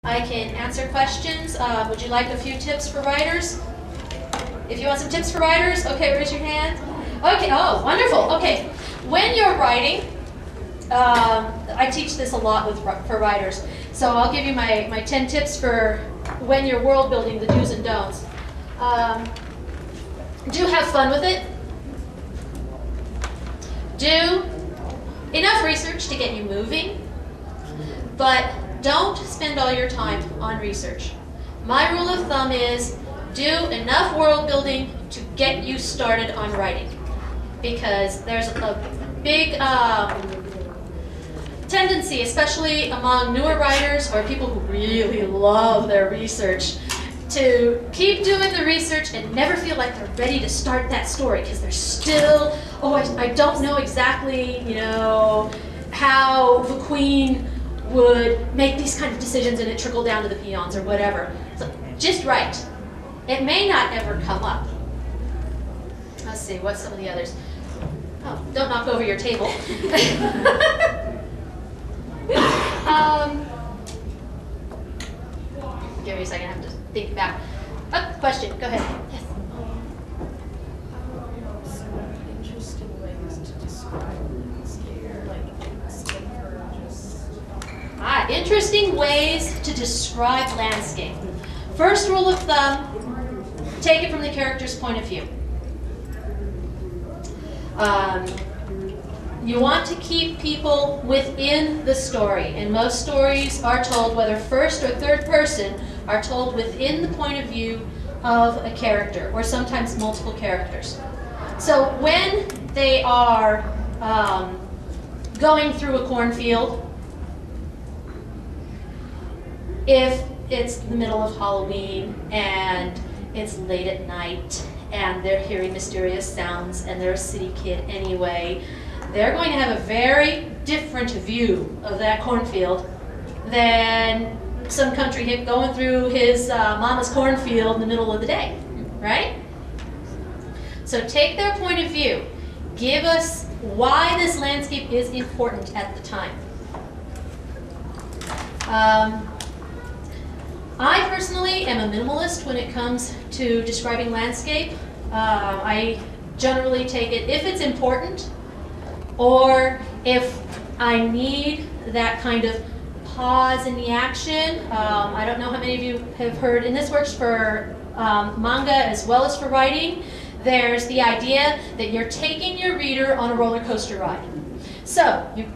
I can answer questions. Would you like a few tips for writers? If you want some tips for writers, okay, raise your hand. Okay, oh, wonderful. Okay, when you're writing, I teach this a lot for writers. So I'll give you my 10 tips for when you're world building, the do's and don'ts. Do have fun with it. Do enough research to get you moving, but don't spend all your time on research. My rule of thumb is do enough world building to get you started on writing, because there's a big tendency, especially among newer writers or people who really love their research, to keep doing the research and never feel like they're ready to start that story because they're still, oh, I don't know exactly, you know, how the queen would make these kind of decisions and it trickle down to the peons or whatever. So just write. It may not ever come up. Let's see, what's some of the others? Oh, don't knock over your table. Give me a second, I have to think back. Oh, question, go ahead. Yes. Interesting ways to describe landscape, like instead of just... Interesting ways to describe landscape. First rule of thumb, take it from the character's point of view. You want to keep people within the story, and most stories are told, whether first or third person, are told within the point of view of a character, or sometimes multiple characters. So when they are going through a cornfield, if it's the middle of Halloween and it's late at night and they're hearing mysterious sounds and they're a city kid anyway, they're going to have a very different view of that cornfield than some country hick going through his mama's cornfield in the middle of the day, right? So take their point of view. Give us why this landscape is important at the time. I personally am a minimalist when it comes to describing landscape. I generally take it if it's important, or if I need that kind of pause in the action. I don't know how many of you have heard, and this works for manga as well as for writing. There's the idea that you're taking your reader on a roller coaster ride. So you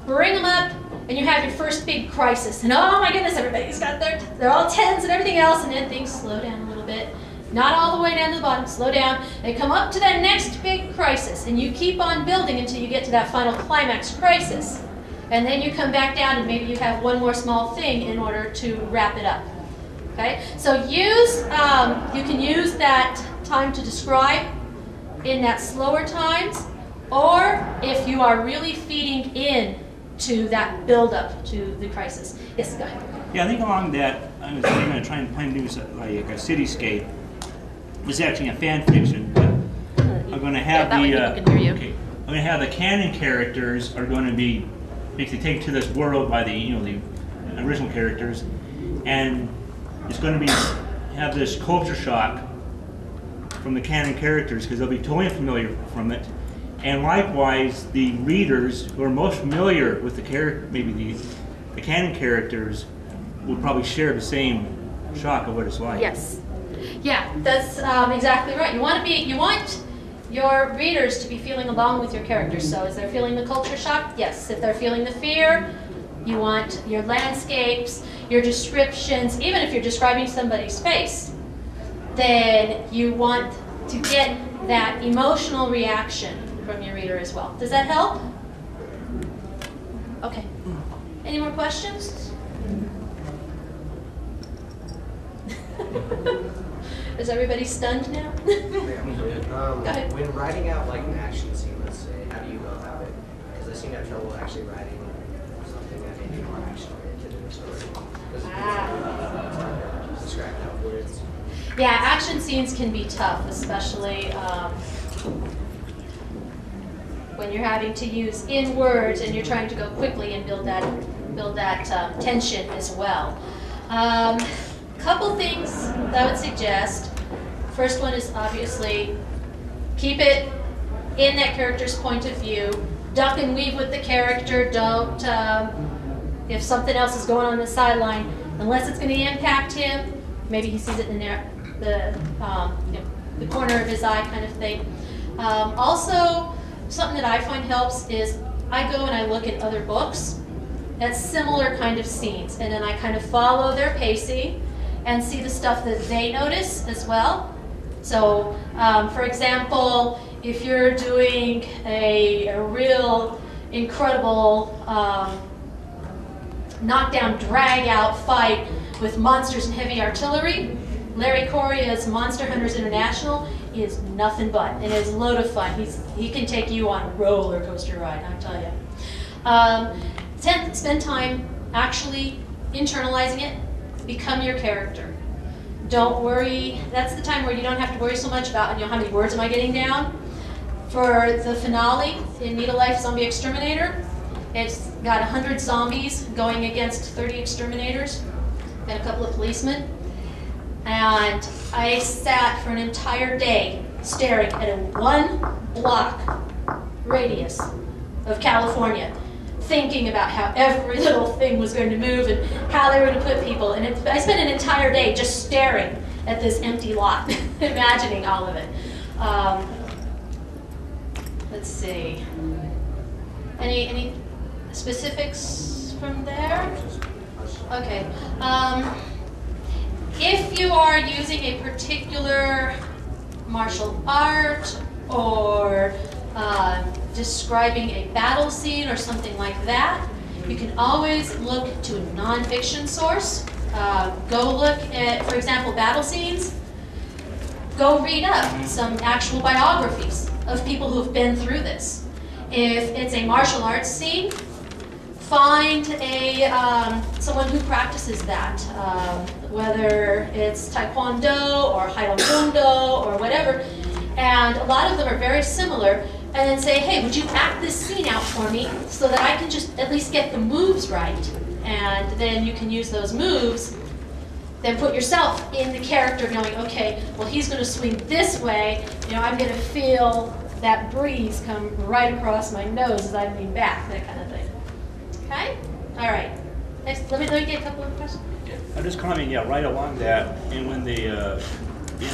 bring them up and you have your first big crisis, and oh my goodness, everybody's got they're all tense and everything else, and then things slow down a little bit. Not all the way down to the bottom, slow down. They come up to that next big crisis, and you keep on building until you get to that final climax crisis. And then you come back down, and maybe you have one more small thing in order to wrap it up. Okay? So you can use that time to describe in that slower times, or if you are really feeding in to that build-up to the crisis. Yes, go ahead. Yeah, I think along that, I'm going to try and plan to do like a cityscape. It's actually a fan fiction, but I'm going to have can hear you. Okay, I'm going to have the canon characters are going to be basically taken to this world by the the original characters, and it's going to be have this culture shock from the canon characters because they'll be totally unfamiliar from it. And likewise, the readers who are most familiar with the character, maybe the canon characters, will probably share the same shock of what it's like. Yes, yeah, that's exactly right. You want your readers to be feeling along with your characters. So, as they're feeling the culture shock, yes. If they're feeling the fear, you want your landscapes, your descriptions. Even if you're describing somebody's face, then you want to get that emotional reaction from your reader as well. Does that help? Okay. Any more questions? Is everybody stunned now? Go ahead. When writing out like an action scene, let's say, how do you go about it? Because I seem to have trouble actually writing something that may be more action-oriented in the story. Because it's described out words. Yeah, action scenes can be tough, especially when you're having to use in words and you're trying to go quickly and build that tension as well. Couple things that I would suggest. First one is obviously keep it in that character's point of view. Duck and weave with the character. Don't, if something else is going on the sideline, unless it's going to impact him, maybe he sees it in there, the corner of his eye kind of thing. Also, something that I find helps is I go and I look at other books at similar kind of scenes, and then I kind of follow their pacing and see the stuff that they notice as well. So, for example, if you're doing a real incredible knockdown, drag-out fight with monsters and heavy artillery, Larry Correa's Monster Hunters International is nothing but, and it's a load of fun. He can take you on a roller coaster ride, I tell you. Spend time actually internalizing it. Become your character. Don't worry. That's the time where you don't have to worry so much about, how many words am I getting down. For the finale in Need a Life Zombie Exterminator, it's got 100 zombies going against 30 exterminators and a couple of policemen. And I sat for an entire day staring at a 1-block radius of California, thinking about how every little thing was going to move and how they were going to put people. And I spent an entire day just staring at this empty lot, imagining all of it. Let's see. Any specifics from there? Okay. If you are using a particular martial art or describing a battle scene or something like that, you can always look to a nonfiction source. Go look at, for example, battle scenes. Go read up some actual biographies of people who've been through this. If it's a martial arts scene, find someone who practices that, whether it's Taekwondo or Hailangundo or whatever, and a lot of them are very similar, and then say, hey, would you act this scene out for me so that I can just at least get the moves right? And then you can use those moves, then put yourself in the character going, okay, well, he's going to swing this way, I'm going to feel that breeze come right across my nose as I lean back, that kind of thing. Okay? All right. Next, let me get a couple of questions. I'm just commenting, right along that, and when in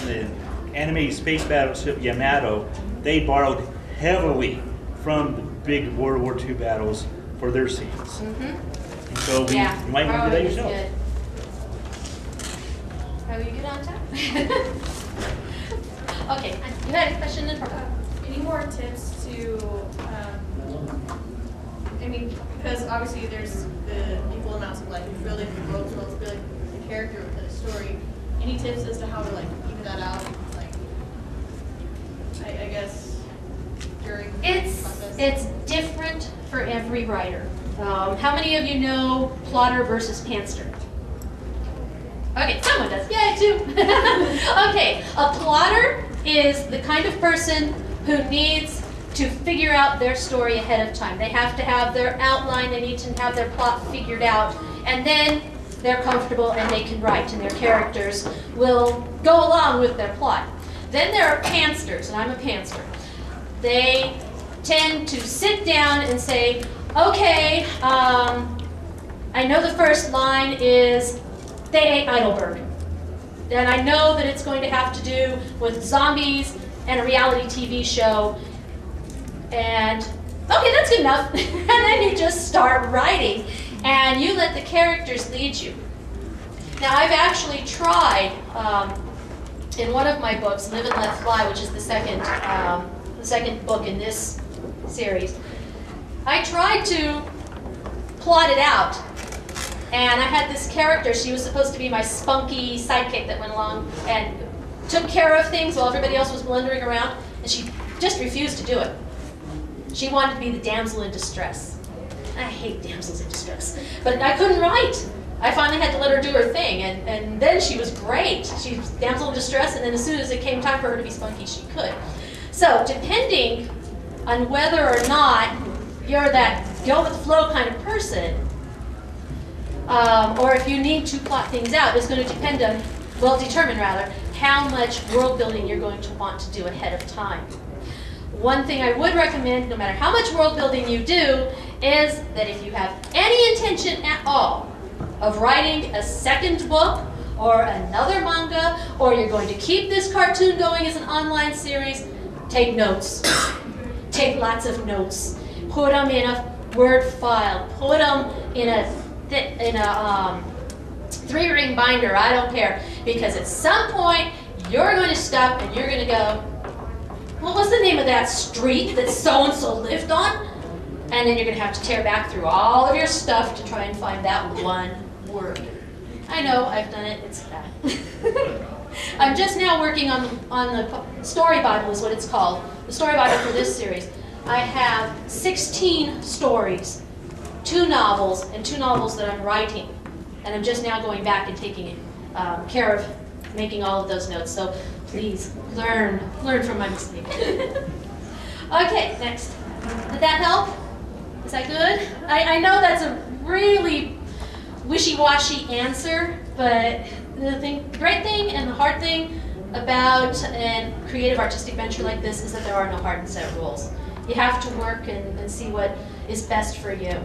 the animated space battleship Yamato, they borrowed heavily from the big World War II battles for their scenes. Mm-hmm. And so you might want to do that yourself. Good. Are you good on time? Okay, you had a question in front. Any more tips to, because obviously there's the equal amounts of building the world as well as building the character within a story. Any tips as to how to even that out? I guess during the process? It's different for every writer. How many of you know plotter versus pantser? Okay, someone does. Yay, two. Okay, a plotter is the kind of person who needs to figure out their story ahead of time. They have to have their outline, they need to have their plot figured out, and then they're comfortable and they can write, and their characters will go along with their plot. Then there are pantsers, and I'm a pantser. They tend to sit down and say, okay, I know the first line is, they ate Heidelberg. And I know that it's going to have to do with zombies and a reality TV show. And, okay, that's good enough. And then you just start writing, and you let the characters lead you. Now, I've actually tried, in one of my books, Live and Let Fly, which is the second book in this series, I tried to plot it out. And I had this character, she was supposed to be my spunky sidekick that went along and took care of things while everybody else was blundering around, and she just refused to do it. She wanted to be the damsel in distress. I hate damsels in distress, but I couldn't write. I finally had to let her do her thing, and then she was great. She was damsel in distress, and then as soon as it came time for her to be spunky, she could. So depending on whether or not you're that go with the flow kind of person, or if you need to plot things out, it's going to depend on, well, determine rather, how much world building you're going to want to do ahead of time. One thing I would recommend, no matter how much world building you do, is that if you have any intention at all of writing a second book or another manga, or you're going to keep this cartoon going as an online series, take notes. Take lots of notes. Put them in a Word file. Put them in a 3-ring binder. I don't care, because at some point you're going to stop and you're going to go, what was the name of that street that so-and-so lived on? And then you're going to have to tear back through all of your stuff to try and find that one word. I know, I've done it, it's bad. I'm just now working on the story Bible is what it's called. The story Bible for this series. I have 16 stories, 2 novels, and 2 novels that I'm writing. And I'm just now going back and taking care of making all of those notes. So please, learn from my mistake. Okay, next. Did that help? Is that good? I know that's a really wishy-washy answer, but the great thing and the hard thing about a creative artistic venture like this is that there are no hard and set rules. You have to work and see what is best for you.